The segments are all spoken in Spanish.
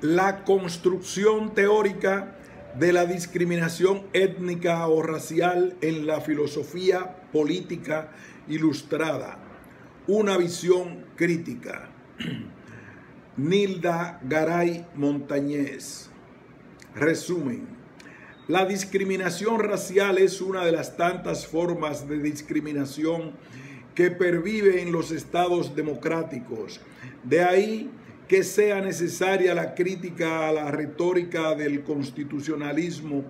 La construcción teórica de la discriminación étnica o racial en la filosofía política ilustrada. Una visión crítica. Nilda Garay Montañez. Resumen. La discriminación racial es una de las tantas formas de discriminación que pervive en los estados democráticos. De ahí que sea necesaria la crítica a la retórica del constitucionalismo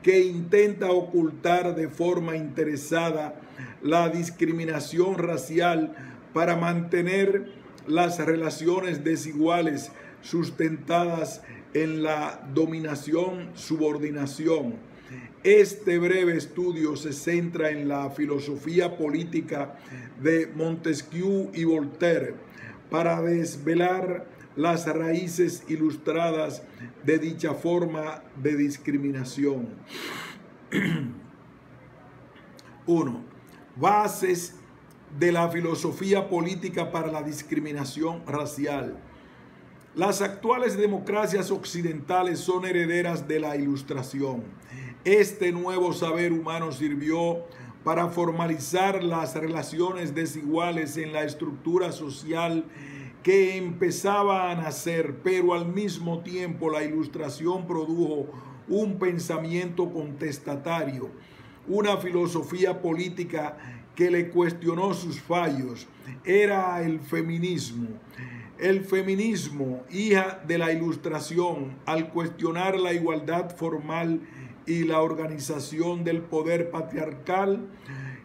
que intenta ocultar de forma interesada la discriminación racial para mantener las relaciones desiguales sustentadas en la dominación-subordinación. Este breve estudio se centra en la filosofía política de Montesquieu y Voltaire para desvelar las raíces ilustradas de dicha forma de discriminación. 1. Bases de la filosofía política para la discriminación racial. Las actuales democracias occidentales son herederas de la Ilustración. Este nuevo saber humano sirvió para formalizar las relaciones desiguales en la estructura social que empezaba a nacer, pero al mismo tiempo la Ilustración produjo un pensamiento contestatario, una filosofía política que le cuestionó sus fallos. Era el feminismo. El feminismo, hija de la Ilustración, al cuestionar la igualdad formal y la organización del poder patriarcal,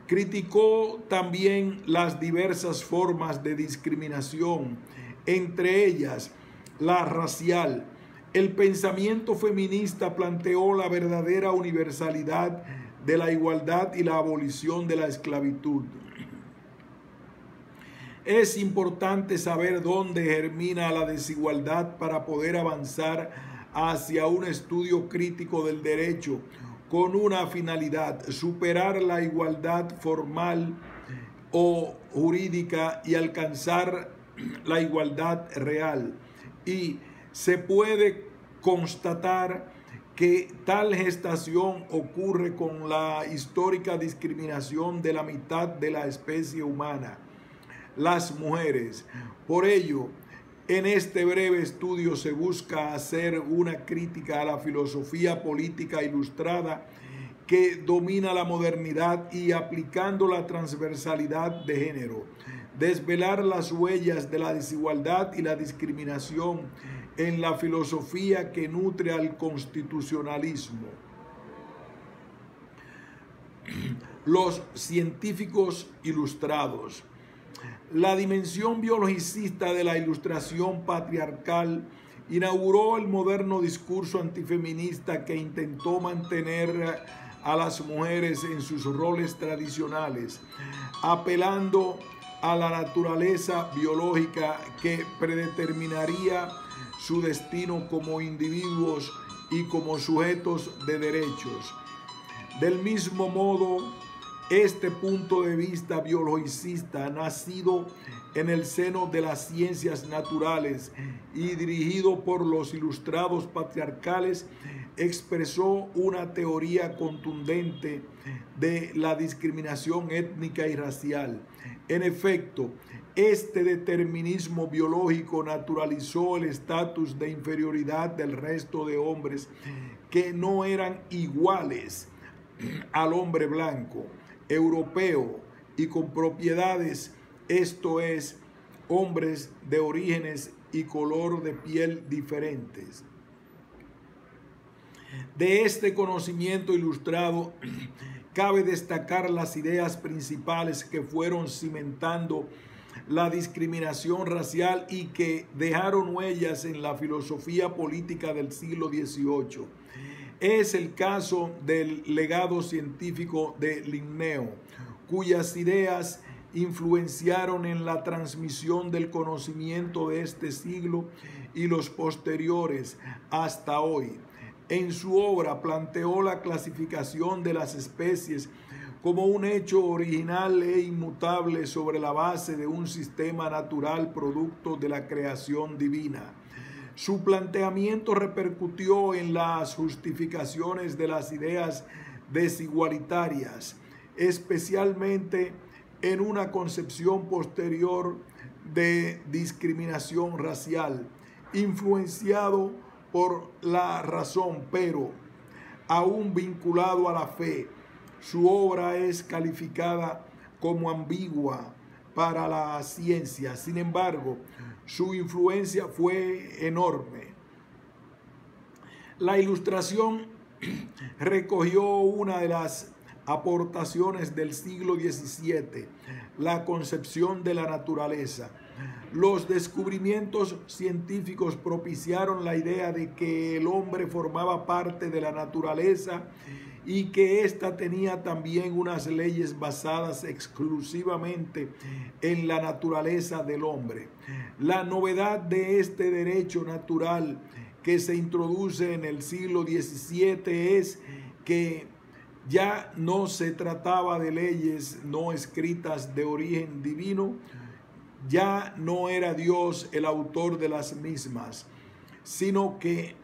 criticó también las diversas formas de discriminación, entre ellas la racial. El pensamiento feminista planteó la verdadera universalidad de la igualdad y la abolición de la esclavitud. Es importante saber dónde germina la desigualdad para poder avanzar hacia un estudio crítico del derecho con una finalidad: superar la igualdad formal o jurídica y alcanzar la igualdad real. Y se puede constatar que tal gestación ocurre con la histórica discriminación de la mitad de la especie humana, las mujeres. Por ello, en este breve estudio se busca hacer una crítica a la filosofía política ilustrada que domina la modernidad y, aplicando la transversalidad de género, desvelar las huellas de la desigualdad y la discriminación en la filosofía que nutre al constitucionalismo. Los científicos ilustrados. La dimensión biologicista de la Ilustración patriarcal inauguró el moderno discurso antifeminista que intentó mantener a las mujeres en sus roles tradicionales, apelando a la naturaleza biológica que predeterminaría su destino como individuos y como sujetos de derechos. Del mismo modo, este punto de vista biologicista, nacido en el seno de las ciencias naturales y dirigido por los ilustrados patriarcales, expresó una teoría contundente de la discriminación étnica y racial. En efecto, este determinismo biológico naturalizó el estatus de inferioridad del resto de hombres que no eran iguales al hombre blanco, europeo y con propiedades, esto es, hombres de orígenes y color de piel diferentes. De este conocimiento ilustrado cabe destacar las ideas principales que fueron cimentando la discriminación racial y que dejaron huellas en la filosofía política del siglo XVIII. Es el caso del legado científico de Linneo, cuyas ideas influenciaron en la transmisión del conocimiento de este siglo y los posteriores hasta hoy. En su obra planteó la clasificación de las especies como un hecho original e inmutable sobre la base de un sistema natural producto de la creación divina. Su planteamiento repercutió en las justificaciones de las ideas desigualitarias, especialmente en una concepción posterior de discriminación racial, influenciado por la razón, pero aún vinculado a la fe. Su obra es calificada como ambigua para la ciencia. Sin embargo, su influencia fue enorme. La Ilustración recogió una de las aportaciones del siglo XVII, la concepción de la naturaleza. Los descubrimientos científicos propiciaron la idea de que el hombre formaba parte de la naturaleza y que ésta tenía también unas leyes basadas exclusivamente en la naturaleza del hombre. La novedad de este derecho natural que se introduce en el siglo XVII es que ya no se trataba de leyes no escritas de origen divino, ya no era Dios el autor de las mismas, sino que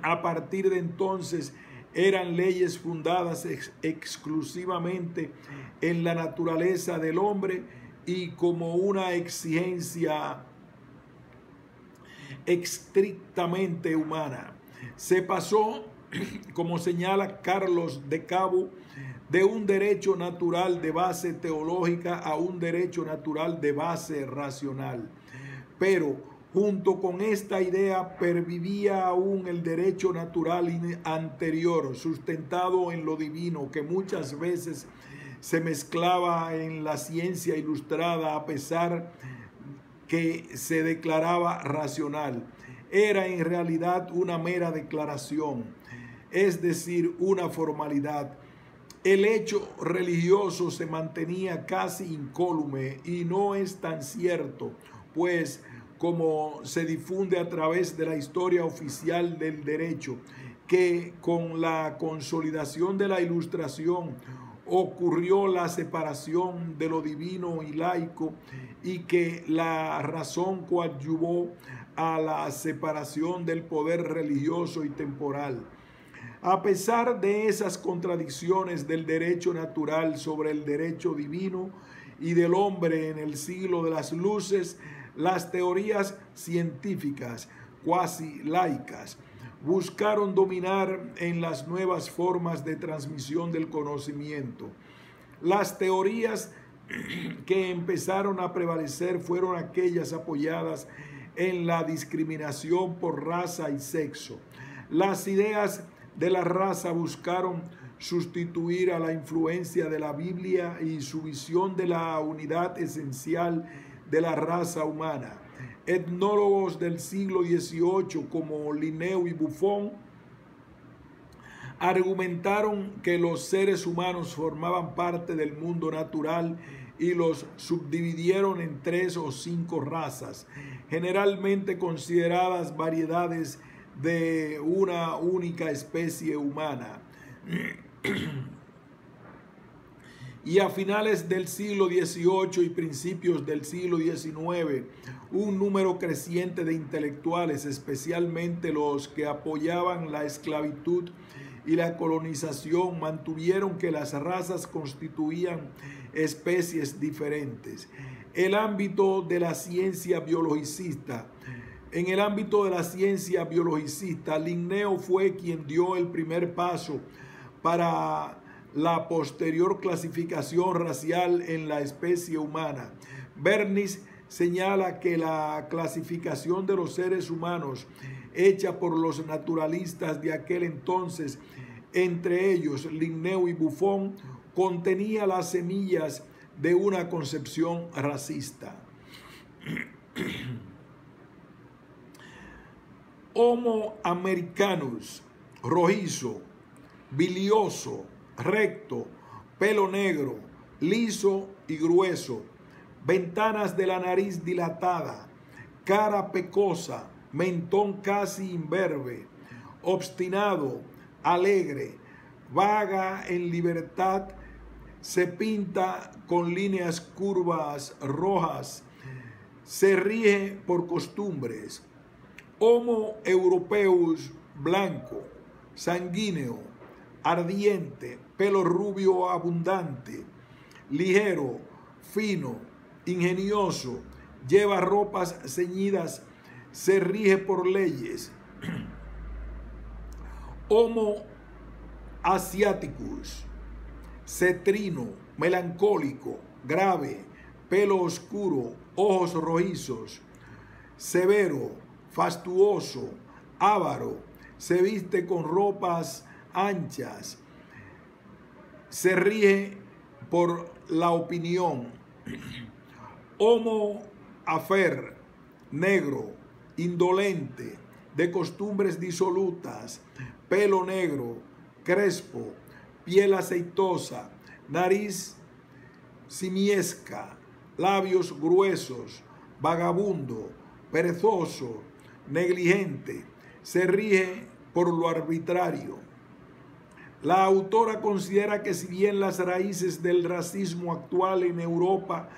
a partir de entonces eran leyes fundadas exclusivamente en la naturaleza del hombre y como una exigencia estrictamente humana. Se pasó, como señala Carlos de Cabo, de un derecho natural de base teológica a un derecho natural de base racional. Pero junto con esta idea pervivía aún el derecho natural anterior, sustentado en lo divino, que muchas veces se mezclaba en la ciencia ilustrada a pesar que se declaraba racional. Era en realidad una mera declaración, es decir, una formalidad. El hecho religioso se mantenía casi incólume y no es tan cierto, pues como se difunde a través de la historia oficial del derecho, que con la consolidación de la Ilustración ocurrió la separación de lo divino y laico y que la razón coadyuvó a la separación del poder religioso y temporal. A pesar de esas contradicciones del derecho natural sobre el derecho divino y del hombre en el siglo de las luces, las teorías científicas cuasi laicas buscaron dominar en las nuevas formas de transmisión del conocimiento. Las teorías que empezaron a prevalecer fueron aquellas apoyadas en la discriminación por raza y sexo. Las ideas de la raza buscaron sustituir a la influencia de la Biblia y su visión de la unidad esencial de la raza humana. Etnólogos del siglo XVIII como Linneo y Buffon argumentaron que los seres humanos formaban parte del mundo natural y los subdividieron en 3 o 5 razas, generalmente consideradas variedades de una única especie humana. Y a finales del siglo XVIII y principios del siglo XIX, un número creciente de intelectuales, especialmente los que apoyaban la esclavitud y la colonización, mantuvieron que las razas constituían especies diferentes. El ámbito de la ciencia biologicista. En el ámbito de la ciencia biologicista, Linneo fue quien dio el primer paso para la posterior clasificación racial en la especie humana. Bernis señala que la clasificación de los seres humanos hecha por los naturalistas de aquel entonces, entre ellos Linneo y Buffon, contenía las semillas de una concepción racista. Homo americanus, rojizo, bilioso, recto, pelo negro, liso y grueso, ventanas de la nariz dilatada, cara pecosa, mentón casi imberbe, obstinado, alegre, vaga en libertad, se pinta con líneas curvas rojas, se rige por costumbres, Homo europeus blanco, sanguíneo, ardiente, pelo rubio abundante, ligero, fino, ingenioso, lleva ropas ceñidas, se rige por leyes. Homo asiaticus, cetrino, melancólico, grave, pelo oscuro, ojos rojizos, severo, fastuoso, avaro, se viste con ropas anchas, se rige por la opinión. Homo afer, negro, indolente, de costumbres disolutas, pelo negro, crespo, piel aceitosa, nariz simiesca, labios gruesos, vagabundo, perezoso, negligente, se rige por lo arbitrario. La autora considera que si bien las raíces del racismo actual en Europa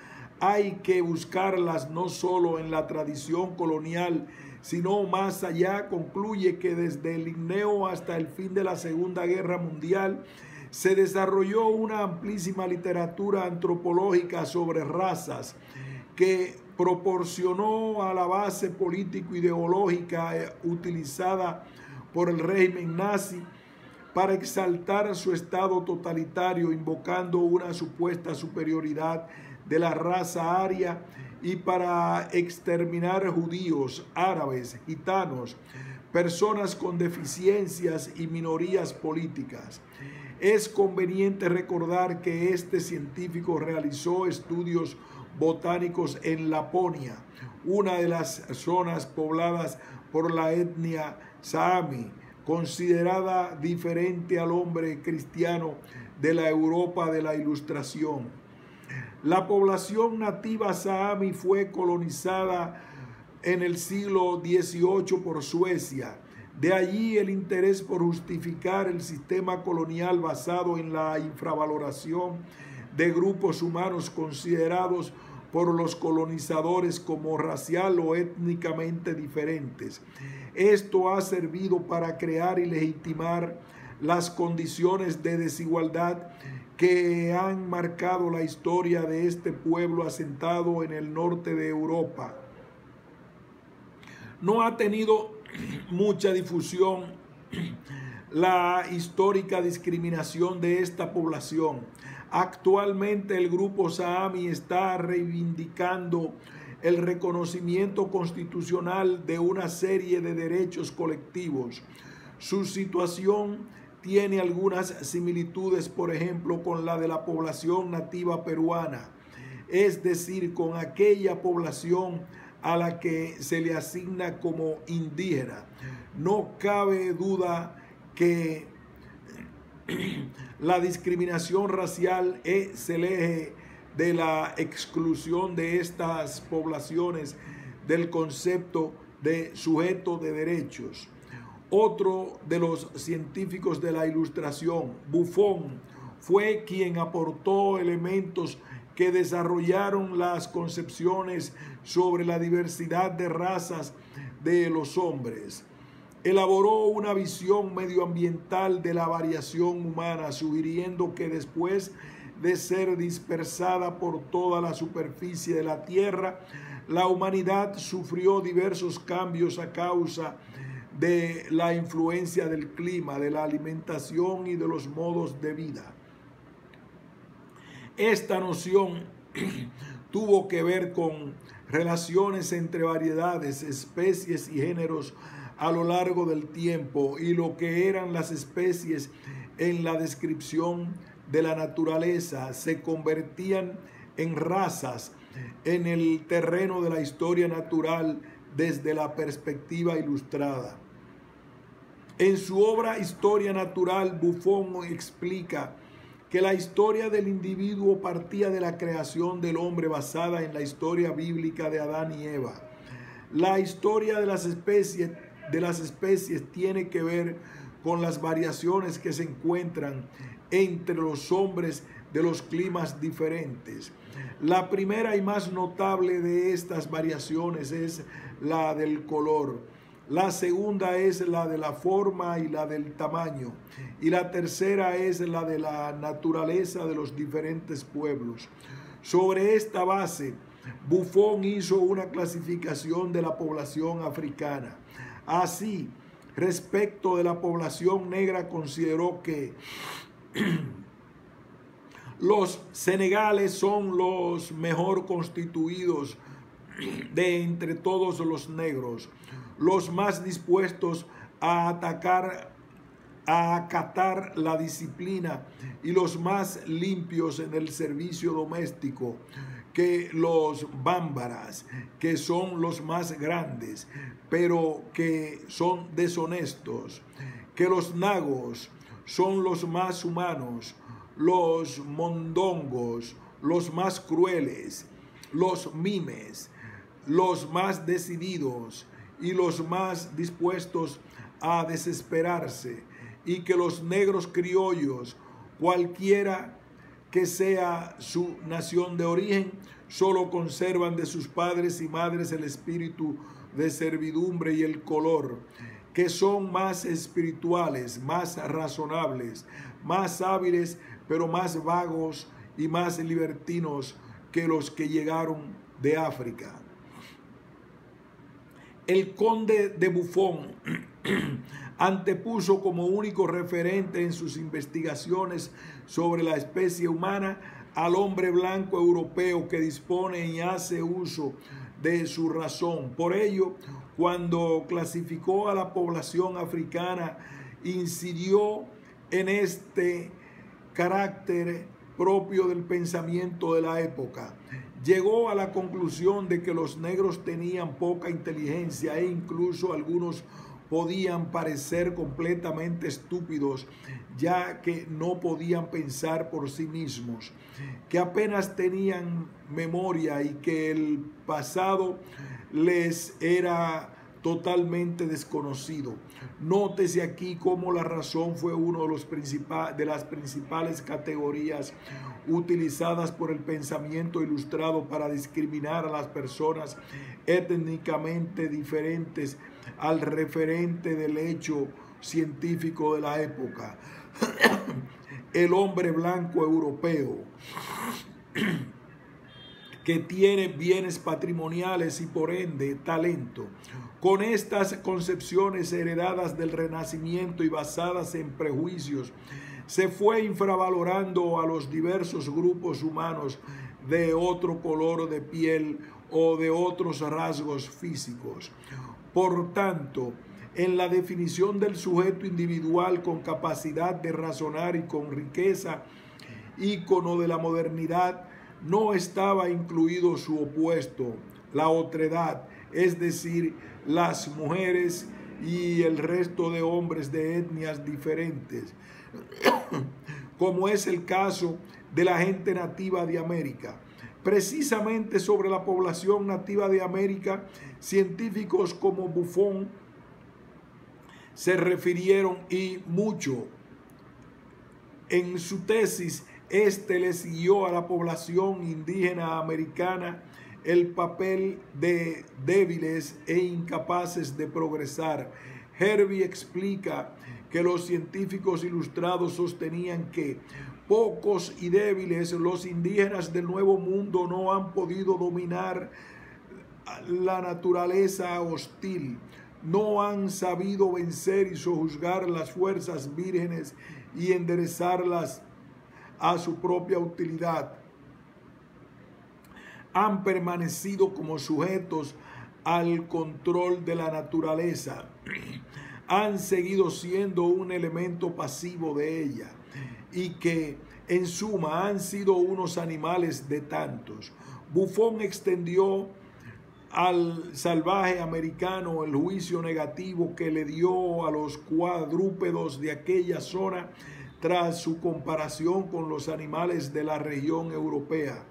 hay que buscarlas no solo en la tradición colonial, sino más allá, concluye que desde el Linneo hasta el fin de la Segunda Guerra Mundial se desarrolló una amplísima literatura antropológica sobre razas que proporcionó a la base político-ideológica utilizada por el régimen nazi para exaltar su estado totalitario, invocando una supuesta superioridad de la raza aria y para exterminar judíos, árabes, gitanos, personas con deficiencias y minorías políticas. Es conveniente recordar que este científico realizó estudios botánicos en Laponia, una de las zonas pobladas por la etnia Saami, considerada diferente al hombre cristiano de la Europa de la Ilustración. La población nativa Saami fue colonizada en el siglo XVIII por Suecia. De allí el interés por justificar el sistema colonial basado en la infravaloración de grupos humanos considerados por los colonizadores como racial o étnicamente diferentes. Esto ha servido para crear y legitimar las condiciones de desigualdad que han marcado la historia de este pueblo asentado en el norte de Europa. No ha tenido mucha difusión la histórica discriminación de esta población. Actualmente el grupo Saami está reivindicando el reconocimiento constitucional de una serie de derechos colectivos. Su situación tiene algunas similitudes, por ejemplo, con la de la población nativa peruana, es decir, con aquella población a la que se le asigna como indígena. No cabe duda que la discriminación racial es el eje de la exclusión de estas poblaciones del concepto de sujeto de derechos. Otro de los científicos de la Ilustración, Buffon, fue quien aportó elementos que desarrollaron las concepciones sobre la diversidad de razas de los hombres. Elaboró una visión medioambiental de la variación humana, sugiriendo que después de ser dispersada por toda la superficie de la Tierra, la humanidad sufrió diversos cambios a causa de la influencia del clima, de la alimentación y de los modos de vida. Esta noción tuvo que ver con relaciones entre variedades, especies y géneros a lo largo del tiempo y lo que eran las especies en la descripción de la naturaleza se convertían en razas en el terreno de la historia natural desde la perspectiva ilustrada. En su obra Historia Natural, Buffon explica que la historia del individuo partía de la creación del hombre basada en la historia bíblica de Adán y Eva. La historia de las especies tiene que ver con las variaciones que se encuentran entre los hombres de los climas diferentes. La primera y más notable de estas variaciones es la del color. La segunda es la de la forma y la del tamaño. Y la tercera es la de la naturaleza de los diferentes pueblos. Sobre esta base, Buffon hizo una clasificación de la población africana. Así, respecto de la población negra, consideró que los senegales son los mejor constituidos de entre todos los negros, los más dispuestos a acatar la disciplina y los más limpios en el servicio doméstico, que los bámbaras, que son los más grandes, pero que son deshonestos, que los nagos son los más humanos, los mondongos, los más crueles, los mimes, los más decididos y los más dispuestos a desesperarse, y que los negros criollos, cualquiera que sea su nación de origen, solo conservan de sus padres y madres el espíritu de servidumbre y el color, que son más espirituales, más razonables, más hábiles, pero más vagos y más libertinos que los que llegaron de África. El conde de Buffon antepuso como único referente en sus investigaciones sobre la especie humana al hombre blanco europeo que dispone y hace uso de su razón. Por ello, cuando clasificó a la población africana, incidió en este carácter propio del pensamiento de la época. Llegó a la conclusión de que los negros tenían poca inteligencia e incluso algunos podían parecer completamente estúpidos, ya que no podían pensar por sí mismos, que apenas tenían memoria y que el pasado les era totalmente desconocido. Nótese aquí cómo la razón fue uno de las principales categorías utilizadas por el pensamiento ilustrado para discriminar a las personas étnicamente diferentes al referente del hecho científico de la época. El hombre blanco europeo, que tiene bienes patrimoniales y por ende talento. Con estas concepciones heredadas del Renacimiento y basadas en prejuicios, se fue infravalorando a los diversos grupos humanos de otro color de piel o de otros rasgos físicos. Por tanto, en la definición del sujeto individual con capacidad de razonar y con riqueza, ícono de la modernidad, no estaba incluido su opuesto, la otredad, es decir, las mujeres y el resto de hombres de etnias diferentes, como es el caso de la gente nativa de América. Precisamente sobre la población nativa de América, científicos como Buffon se refirieron y mucho. En su tesis, le siguió a la población indígena americana el papel de débiles e incapaces de progresar. Hervey explica que los científicos ilustrados sostenían que pocos y débiles, los indígenas del Nuevo Mundo no han podido dominar la naturaleza hostil, no han sabido vencer y sojuzgar las fuerzas vírgenes y enderezarlas a su propia utilidad. Han permanecido como sujetos al control de la naturaleza. Han seguido siendo un elemento pasivo de ella y que, en suma, han sido unos animales de tantos. Buffon extendió al salvaje americano el juicio negativo que le dio a los cuadrúpedos de aquella zona tras su comparación con los animales de la región europea.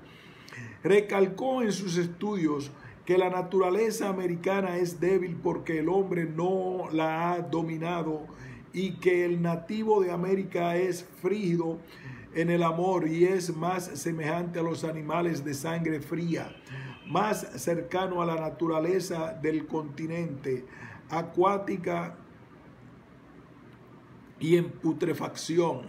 Recalcó en sus estudios que la naturaleza americana es débil porque el hombre no la ha dominado y que el nativo de América es frígido en el amor y es más semejante a los animales de sangre fría, más cercano a la naturaleza del continente, acuática y en putrefacción.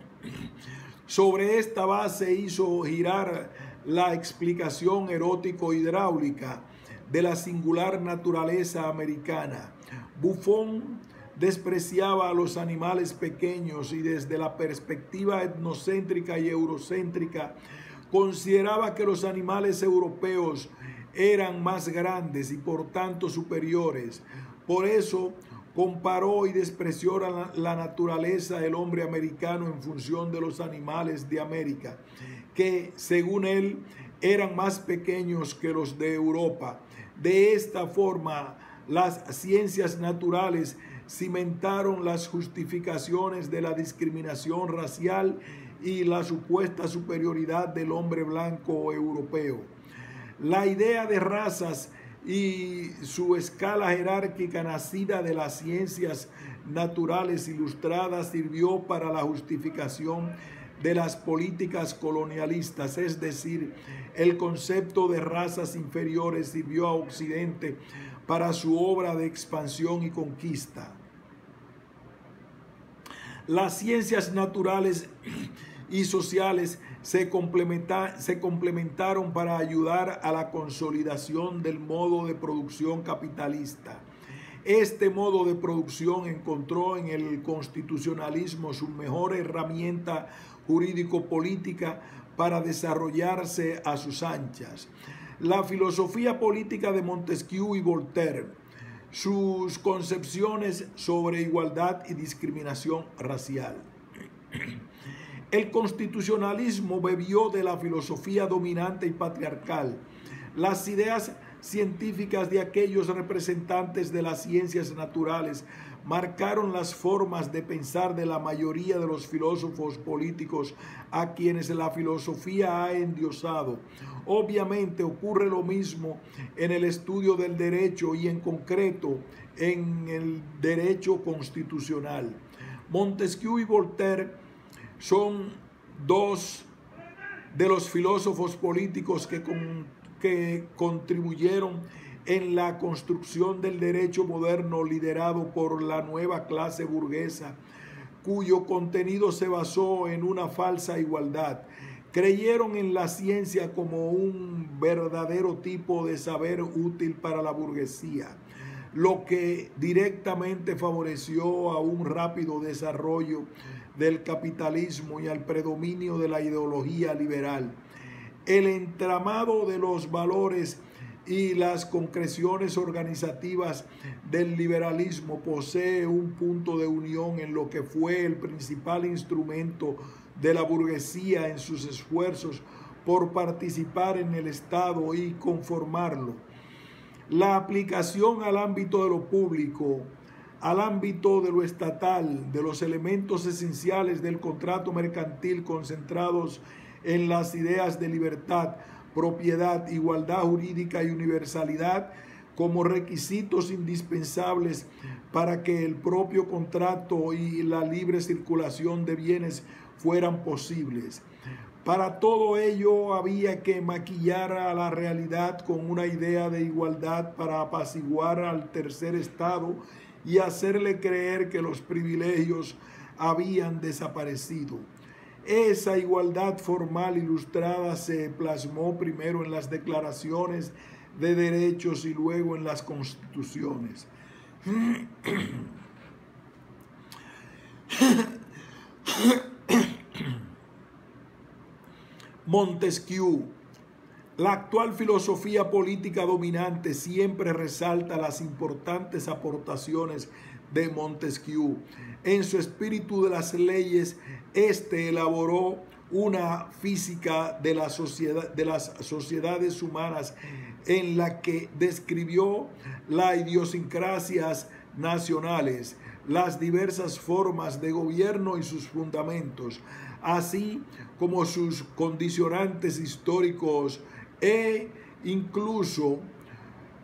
Sobre esta base hizo girar la explicación erótico-hidráulica de la singular naturaleza americana. Buffon despreciaba a los animales pequeños y desde la perspectiva etnocéntrica y eurocéntrica consideraba que los animales europeos eran más grandes y por tanto superiores. Por eso comparó y despreció la naturaleza del hombre americano en función de los animales de América, que según él eran más pequeños que los de Europa. De esta forma, las ciencias naturales cimentaron las justificaciones de la discriminación racial y la supuesta superioridad del hombre blanco europeo. La idea de razas y su escala jerárquica nacida de las ciencias naturales ilustradas sirvió para la justificación de las políticas colonialistas, es decir, el concepto de razas inferiores sirvió a Occidente para su obra de expansión y conquista. Las ciencias naturales y sociales se complementaron para ayudar a la consolidación del modo de producción capitalista. Este modo de producción encontró en el constitucionalismo su mejor herramienta jurídico-política para desarrollarse a sus anchas. La filosofía política de Montesquieu y Voltaire, sus concepciones sobre igualdad y discriminación racial. El constitucionalismo bebió de la filosofía dominante y patriarcal. Las ideas científicas de aquellos representantes de las ciencias naturales marcaron las formas de pensar de la mayoría de los filósofos políticos a quienes la filosofía ha endiosado. Obviamente ocurre lo mismo en el estudio del derecho y en concreto en el derecho constitucional. Montesquieu y Voltaire son dos de los filósofos políticos que contribuyeron en la construcción del derecho moderno liderado por la nueva clase burguesa, cuyo contenido se basó en una falsa igualdad. Creyeron en la ciencia como un verdadero tipo de saber útil para la burguesía, lo que directamente favoreció a un rápido desarrollo del capitalismo y al predominio de la ideología liberal. El entramado de los valores y las concreciones organizativas del liberalismo posee un punto de unión en lo que fue el principal instrumento de la burguesía en sus esfuerzos por participar en el Estado y conformarlo. La aplicación al ámbito de lo público, al ámbito de lo estatal, de los elementos esenciales del contrato mercantil concentrados en las ideas de libertad, propiedad, igualdad jurídica y universalidad como requisitos indispensables para que el propio contrato y la libre circulación de bienes fueran posibles. Para todo ello había que maquillar a la realidad con una idea de igualdad para apaciguar al tercer estado y hacerle creer que los privilegios habían desaparecido. Esa igualdad formal ilustrada se plasmó primero en las declaraciones de derechos y luego en las constituciones. Montesquieu. La actual filosofía política dominante siempre resalta las importantes aportaciones de Montesquieu. En su espíritu de las leyes, elaboró una física de las sociedades humanas en la que describió las idiosincrasias nacionales, las diversas formas de gobierno y sus fundamentos, así como sus condicionantes históricos e incluso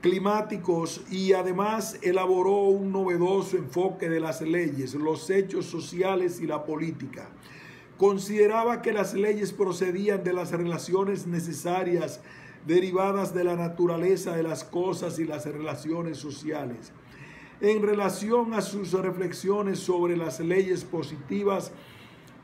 climáticos, y además elaboró un novedoso enfoque de las leyes, los hechos sociales y la política. Consideraba que las leyes procedían de las relaciones necesarias derivadas de la naturaleza de las cosas y las relaciones sociales. En relación a sus reflexiones sobre las leyes positivas,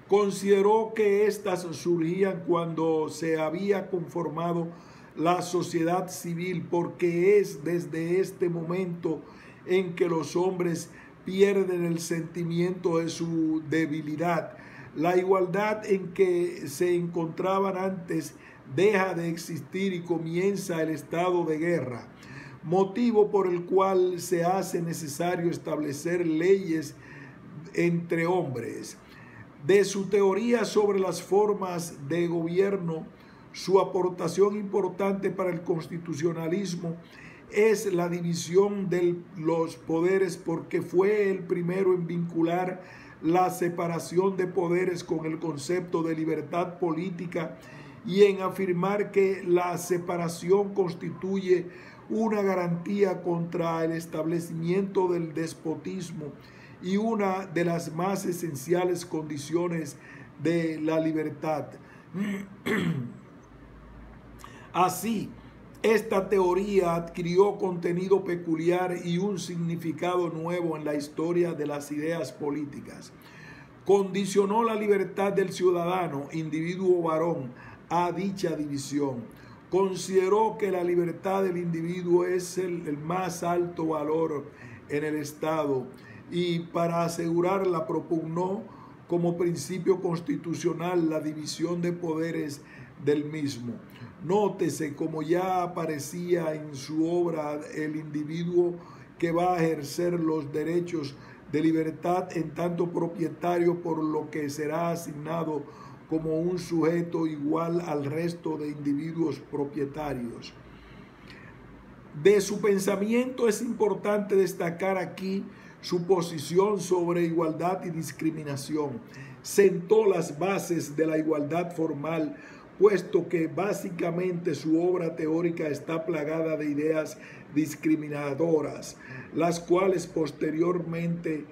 consideró que éstas surgían cuando se había conformado la sociedad civil, porque es desde este momento en que los hombres pierden el sentimiento de su debilidad. La igualdad en que se encontraban antes deja de existir y comienza el estado de guerra, motivo por el cual se hace necesario establecer leyes entre hombres. De su teoría sobre las formas de gobierno, su aportación importante para el constitucionalismo es la división de los poderes, porque fue el primero en vincular la separación de poderes con el concepto de libertad política y en afirmar que la separación constituye una garantía contra el establecimiento del despotismo y una de las más esenciales condiciones de la libertad. Así, esta teoría adquirió contenido peculiar y un significado nuevo en la historia de las ideas políticas. Condicionó la libertad del ciudadano, individuo varón, a dicha división. Consideró que la libertad del individuo es el más alto valor en el Estado y para asegurarla propugnó como principio constitucional la división de poderes del mismo. Nótese, como ya aparecía en su obra, el individuo que va a ejercer los derechos de libertad en tanto propietario, por lo que será asignado como un sujeto igual al resto de individuos propietarios. De su pensamiento es importante destacar aquí su posición sobre igualdad y discriminación. Sentó las bases de la igualdad formal, puesto que básicamente su obra teórica está plagada de ideas discriminadoras, las cuales posteriormente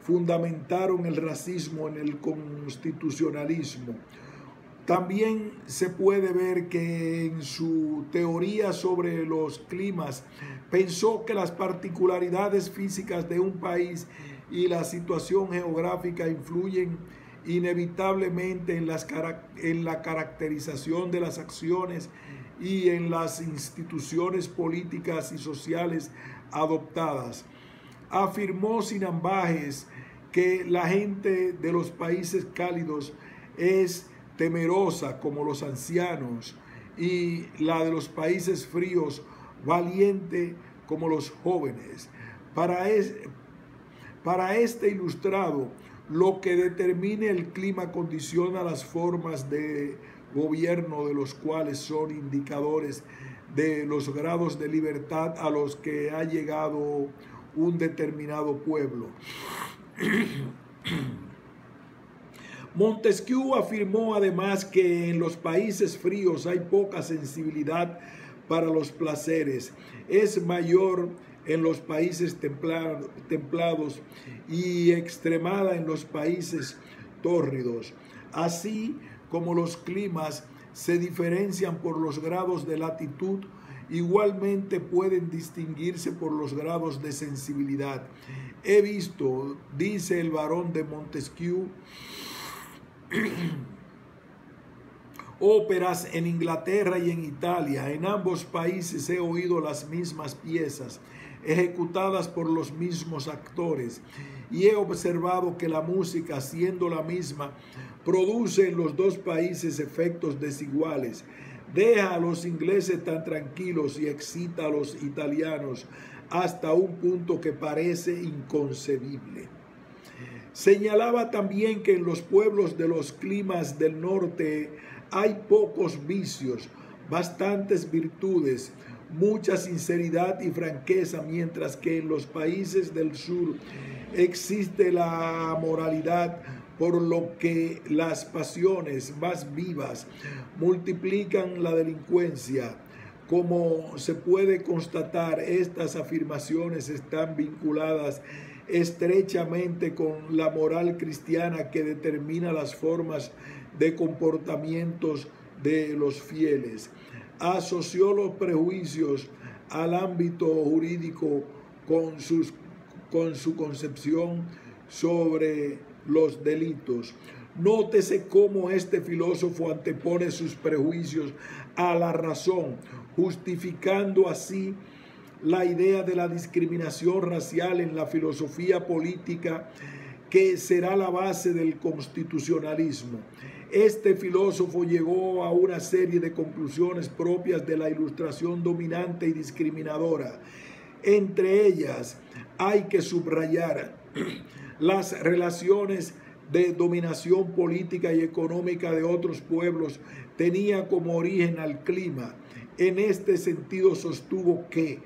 fundamentaron el racismo en el constitucionalismo. También se puede ver que en su teoría sobre los climas pensó que las particularidades físicas de un país y la situación geográfica influyen inevitablemente en la caracterización de las acciones y en las instituciones políticas y sociales adoptadas. Afirmó sin ambages que la gente de los países cálidos es temerosa como los ancianos y la de los países fríos valiente como los jóvenes. Para este ilustrado, lo que determine el clima condiciona las formas de gobierno, de los cuales son indicadores de los grados de libertad a los que ha llegado un determinado pueblo. Montesquieu afirmó además que en los países fríos hay poca sensibilidad para los placeres, es mayor en los países templados y extremada en los países tórridos. Así como los climas se diferencian por los grados de latitud, igualmente pueden distinguirse por los grados de sensibilidad. He visto, dice el barón de Montesquieu, óperas en Inglaterra y en Italia. En ambos países he oído las mismas piezas, ejecutadas por los mismos actores, y he observado que la música, siendo la misma, produce en los dos países efectos desiguales. Deja a los ingleses tan tranquilos y excita a los italianos hasta un punto que parece inconcebible. Señalaba también que en los pueblos de los climas del norte hay pocos vicios, bastantes virtudes, mucha sinceridad y franqueza, mientras que en los países del sur existe la moralidad, por lo que las pasiones más vivas multiplican la delincuencia. Como se puede constatar, estas afirmaciones están vinculadas estrechamente con la moral cristiana que determina las formas de comportamientos de los fieles. Asoció los prejuicios al ámbito jurídico con su concepción sobre los delitos. Nótese cómo este filósofo antepone sus prejuicios a la razón, justificando así la idea de la discriminación racial en la filosofía política que será la base del constitucionalismo. Este filósofo llegó a una serie de conclusiones propias de la Ilustración dominante y discriminadora. Entre ellas hay que subrayar las relaciones de dominación política y económica de otros pueblos tenía como origen al clima. En este sentido sostuvo que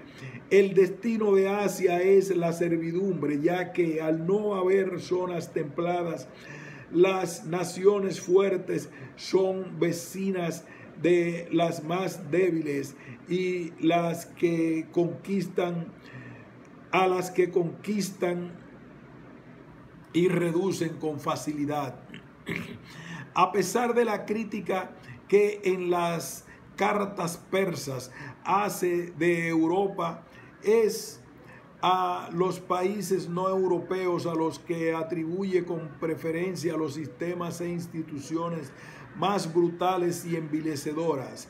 el destino de Asia es la servidumbre, ya que al no haber zonas templadas, las naciones fuertes son vecinas de las más débiles y las que conquistan y reducen con facilidad. A pesar de la crítica que en las cartas persas hace de Europa, es a los países no europeos a los que atribuye con preferencia los sistemas e instituciones más brutales y envilecedoras.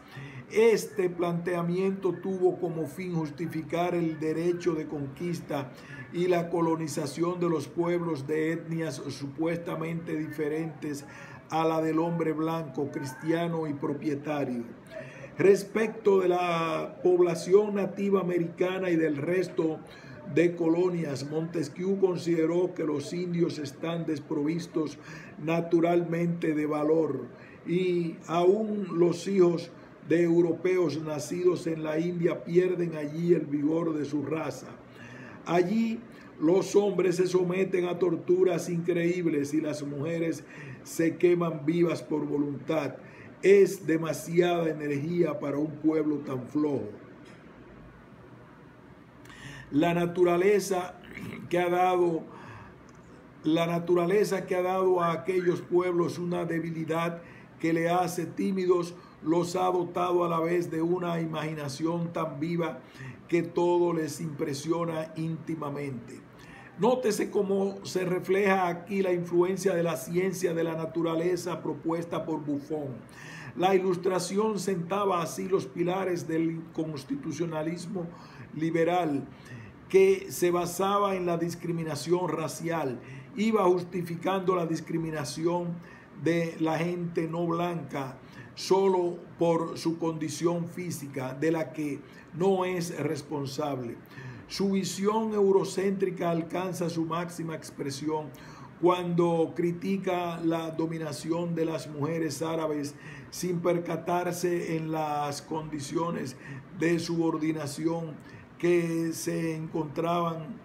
Este planteamiento tuvo como fin justificar el derecho de conquista y la colonización de los pueblos de etnias supuestamente diferentes a la del hombre blanco, cristiano y propietario. Respecto de la población nativa americana y del resto de colonias, Montesquieu consideró que los indios están desprovistos naturalmente de valor y aún los hijos de europeos nacidos en la India pierden allí el vigor de su raza. Allí los hombres se someten a torturas increíbles y las mujeres se queman vivas por voluntad. Es demasiada energía para un pueblo tan flojo. La naturaleza que ha dado a aquellos pueblos una debilidad que le hace tímidos, los ha dotado a la vez de una imaginación tan viva que todo les impresiona íntimamente. Nótese cómo se refleja aquí la influencia de la ciencia de la naturaleza propuesta por Buffon. La Ilustración sentaba así los pilares del constitucionalismo liberal, que se basaba en la discriminación racial, iba justificando la discriminación de la gente no blanca solo por su condición física, de la que no es responsable. Su visión eurocéntrica alcanza su máxima expresión cuando critica la dominación de las mujeres árabes sin percatarse en las condiciones de subordinación que se encontraban